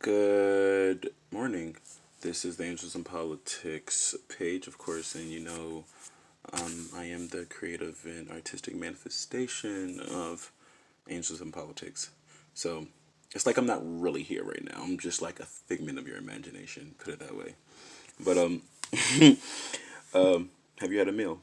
Good morning. This is the Angels in Politics page, of course, and I am the creative and artistic manifestation of Angels in Politics. So it's like I'm not really here right now. I'm just like a figment of your imagination, put it that way. But have you had a meal?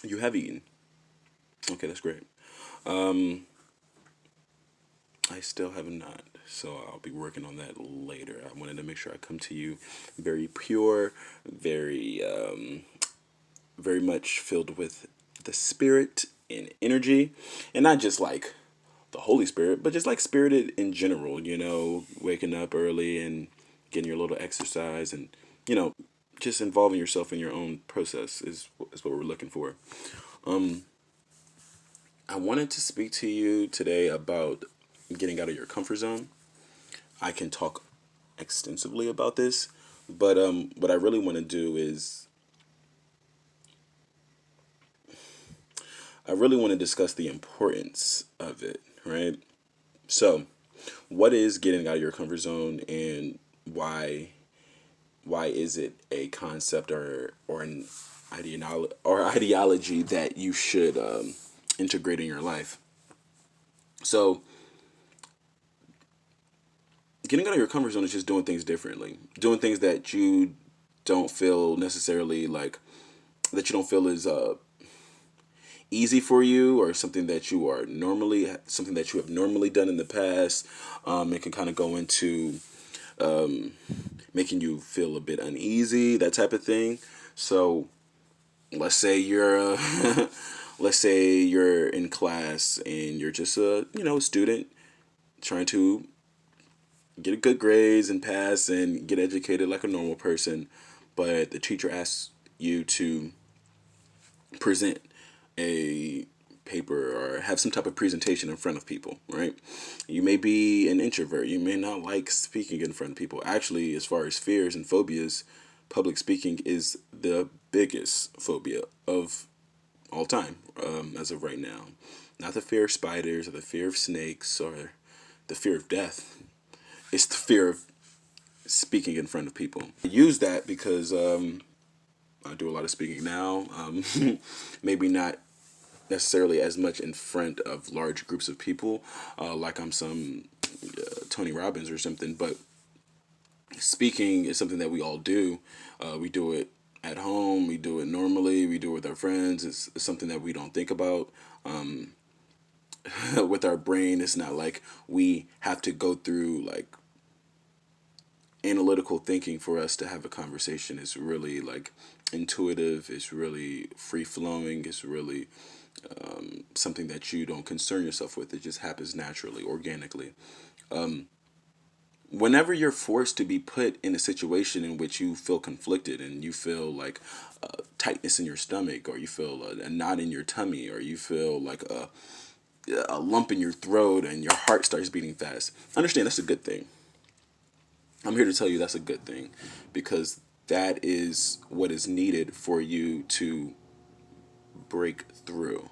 You have eaten. Okay, that's great. Um, I still have not, so I'll be working on that later. I wanted to make sure I come to you very pure, very much filled with the spirit and energy, and not just like the Holy Spirit, but just like spirited in general. Waking up early and getting your little exercise, and you know, just involving yourself in your own process is what we're looking for. Um, I wanted to speak to you today about getting out of your comfort zone. I can talk extensively about this, but what I really want to do is I really want to discuss the importance of it, right? So, what is getting out of your comfort zone, and why is it a concept or an ideology that you should integrate in your life? So, getting out of your comfort zone is just doing things differently, doing things that you don't feel necessarily like that you don't feel is easy for you, or something that you have normally done in the past. It can kind of go into making you feel a bit uneasy, that type of thing. So let's say you're let's say you're in class and you're just a student trying to get good grades and pass and get educated like a normal person, but the teacher asks you to present a paper or have some type of presentation in front of people, right? You may be an introvert. You may not like speaking in front of people. Actually, as far as fears and phobias, public speaking is the biggest phobia of all time, as of right now. Not the fear of spiders or the fear of snakes or the fear of death. It's the fear of speaking in front of people. I use that because I do a lot of speaking now. Maybe not necessarily as much in front of large groups of people, like I'm some Tony Robbins or something. But speaking is something that we all do. We do it at home. We do it normally. We do it with our friends. It's something that we don't think about. With our brain, it's not like we have to go through like analytical thinking for us to have a conversation. Is really like intuitive. It's really free flowing. It's really something that you don't concern yourself with. It just happens naturally, organically. Whenever you're forced to be put in a situation in which you feel conflicted and you feel like tightness in your stomach, or you feel a knot in your tummy, or you feel like a lump in your throat and your heart starts beating fast, understand that's a good thing. I'm here to tell you that's a good thing, because that is what is needed for you to break through.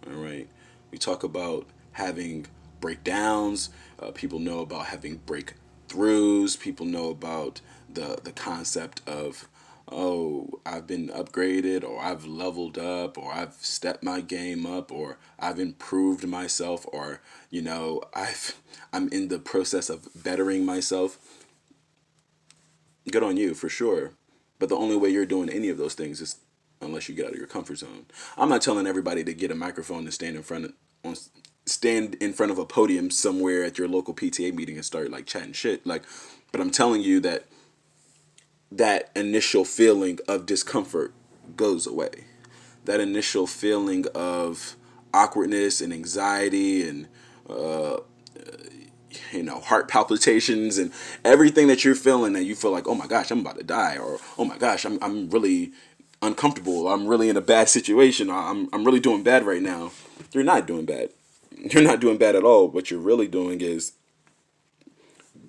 All right. We talk about having breakdowns. People know about having breakthroughs. People know about the concept of, oh, I've been upgraded, or I've leveled up, or I've stepped my game up, or I've improved myself, or I'm in the process of bettering myself. Good on you for sure. But the only way you're doing any of those things is unless you get out of your comfort zone. I'm not telling everybody to get a microphone and stand in front of a podium somewhere at your local PTA meeting and start like chatting shit. Like, but I'm telling you that that initial feeling of discomfort goes away. That initial feeling of awkwardness and anxiety and heart palpitations and everything that you're feeling, that you feel like, oh my gosh, I'm about to die, or oh my gosh, I'm really uncomfortable, I'm really in a bad situation, I'm really doing bad right now. You're not doing bad. You're not doing bad at all. What you're really doing is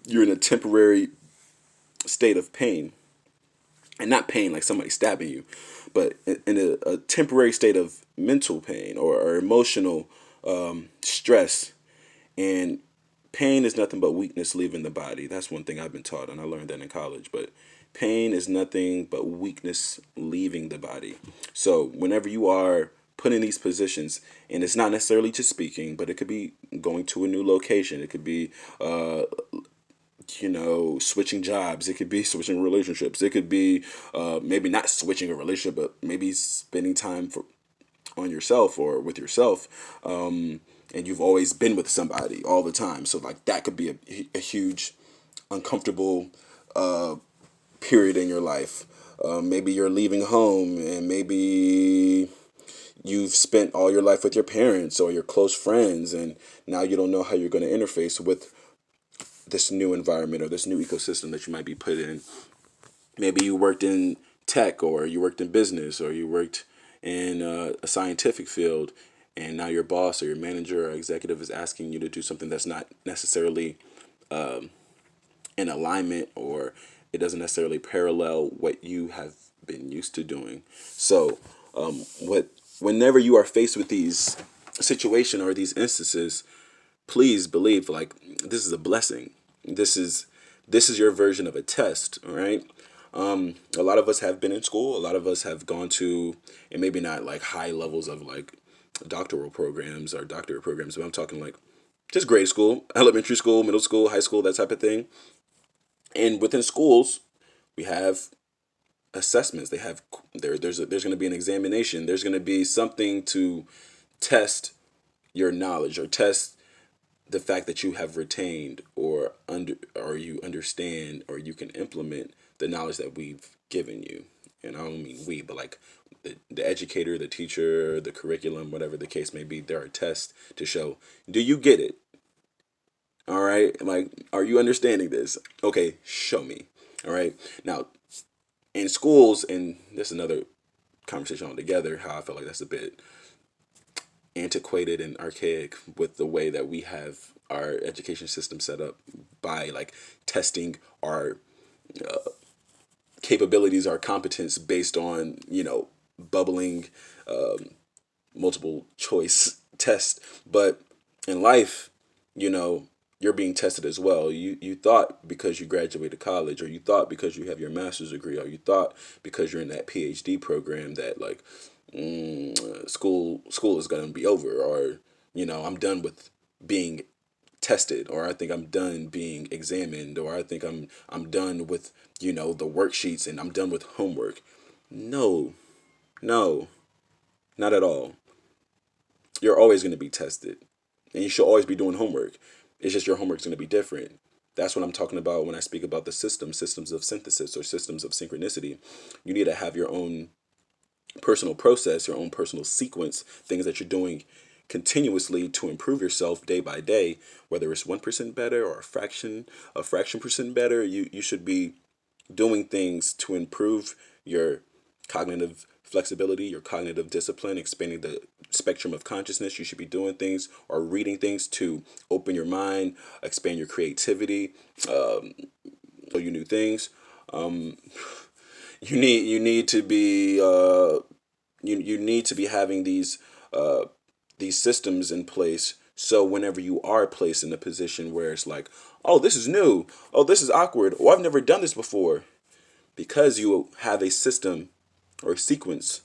you're in a temporary state of pain, and not pain like somebody stabbing you, but in a temporary state of mental pain or emotional stress. And Pain is nothing but weakness leaving the body. That's one thing I've been taught, and I learned that in college. But pain is nothing but weakness leaving the body. So whenever you are put in these positions, and it's not necessarily just speaking, but it could be going to a new location. It could be, switching jobs. It could be switching relationships. It could be maybe not switching a relationship, but maybe spending time on yourself or with yourself. And you've always been with somebody all the time. So like that could be a huge uncomfortable period in your life. Maybe you're leaving home, and maybe you've spent all your life with your parents or your close friends, and now you don't know how you're going to interface with this new environment or this new ecosystem that you might be put in. Maybe you worked in tech, or you worked in business, or you worked in a scientific field, and now your boss or your manager or executive is asking you to do something that's not necessarily in alignment, or it doesn't necessarily parallel what you have been used to doing. So whenever you are faced with these situation or these instances, please believe like this is a blessing. This is your version of a test. All right. A lot of us have been in school. A lot of us have gone to, and maybe not like high levels of like doctoral programs or doctorate programs, but I'm talking like just grade school, elementary school, middle school, high school, that type of thing. And within schools, we have assessments. They have there's going to be an examination. There's going to be something to test your knowledge or test the fact that you have retained or you understand or you can implement the knowledge that we've given you. And I don't mean we, but like the educator, the teacher, the curriculum, whatever the case may be, there are tests to show, do you get it? All right. Like, are you understanding this? Okay, show me. All right. Now, in schools, and this is another conversation altogether, how I feel like that's a bit antiquated and archaic with the way that we have our education system set up by like testing our capabilities, our competence based on, bubbling multiple choice test. But in life, you know, you're being tested as well. You thought because you graduated college, or you thought because you have your master's degree, or you thought because you're in that PhD program that like school is going to be over, or I'm done with being tested, or I think I'm done being examined, or I think I'm done with the worksheets, and I'm done with homework. No, no, not at all. You're always going to be tested, and you should always be doing homework. It's just your homework's going to be different. That's what I'm talking about when I speak about the systems of synthesis or systems of synchronicity. You need to have your own personal process, your own personal sequence, things that you're doing continuously to improve yourself day by day, whether it's 1% better or a fraction percent better. You should be doing things to improve your cognitive flexibility, your cognitive discipline, expanding the spectrum of consciousness. You should be doing things or reading things to open your mind, expand your creativity, show you new things. You need to be you need to be having these systems in place, so whenever you are placed in a position where it's like, oh, this is new, oh, this is awkward, oh, I've never done this before, because you have a system or a sequence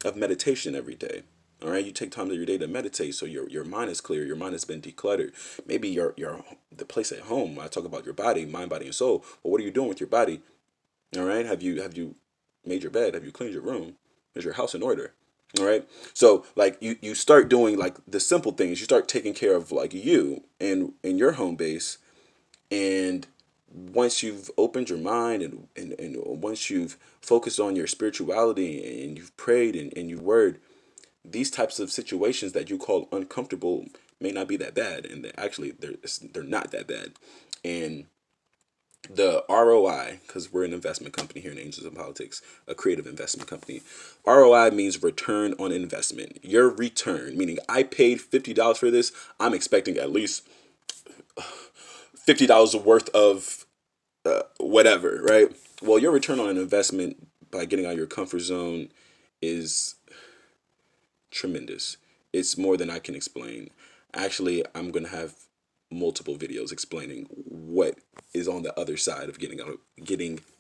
of meditation every day. All right, you take time of your day to meditate, so your mind is clear, your mind has been decluttered. Maybe your the place at home. I talk about your body, mind, body, and soul. But what are you doing with your body? All right, have you made your bed? Have you cleaned your room? Is your house in order? All right. So like you start doing like the simple things. You start taking care of like you and in your home base, and once you've opened your mind, and once you've focused on your spirituality, and you've prayed, and you word, these types of situations that you call uncomfortable may not be that bad, and actually they're not that bad. And the ROI, because we're an investment company here in Angels of Politics, a creative investment company. ROI means return on investment. Your return, meaning I paid $50 for this, I'm expecting at least $50 worth of whatever, right? Well, your return on an investment by getting out of your comfort zone is tremendous. It's more than I can explain. Actually, I'm going to have multiple videos explaining what is on the other side of getting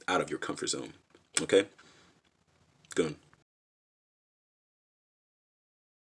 out of your comfort zone. Okay? Good.